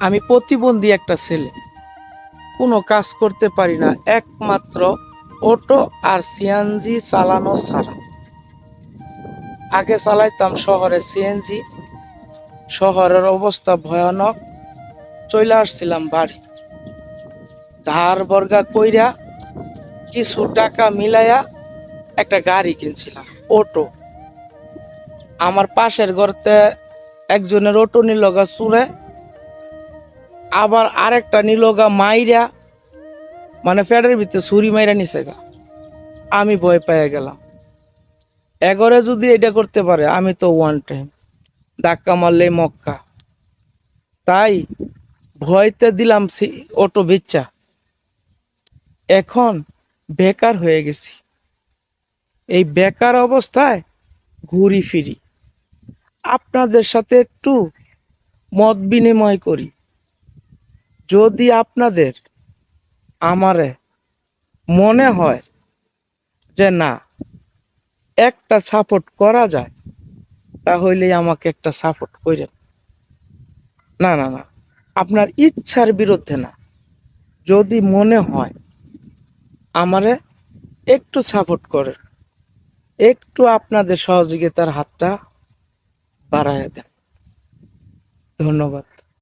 আমি প্রতিবন্ধী একটা ছেলে, কোনো কাজ করতে পারি না, একমাত্র অটো আর সিএনজি চালানো ছাড়া। আগে চালাইতাম শহরে সিএনজি, শহরের অবস্থা ভয়ানক। চলে আসছিলাম বাড়ি, ধার বর্গা কইরা কিছু টাকা মিলাইয়া একটা গাড়ি কিনছিলাম, অটো। আমার পাশের ঘরতে একজনের অটো নিলগা চুরে, আবার আরেকটা নিলগা মাইরা, মানে ফ্যাটের ভিতরে ছুরি মাইরা নিছে গা। আমি ভয় পেয়ে গেলাম, এগরে যদি এটা করতে পারে আমি তো ওয়ান টাইম, ধাক্কা মারলে মক্কা। তাই ভয়তে দিলাম অটো বেচা। এখন বেকার হয়ে গেছি, এই বেকার অবস্থায় ঘুরি ফিরি। আপনাদের সাথে একটু মত বিনিময় করি, যদি আপনাদের আমারে মনে হয় যে না, একটা সাপোর্ট করা যায়, তাহলে আমাকে একটা সাপোর্ট করেন। না না না, আপনার ইচ্ছার বিরুদ্ধে না, যদি মনে হয় আমারে একটু সাপোর্ট করেন, একটু আপনাদের সহযোগিতার হাতটা বাড়ায় দেন। ধন্যবাদ।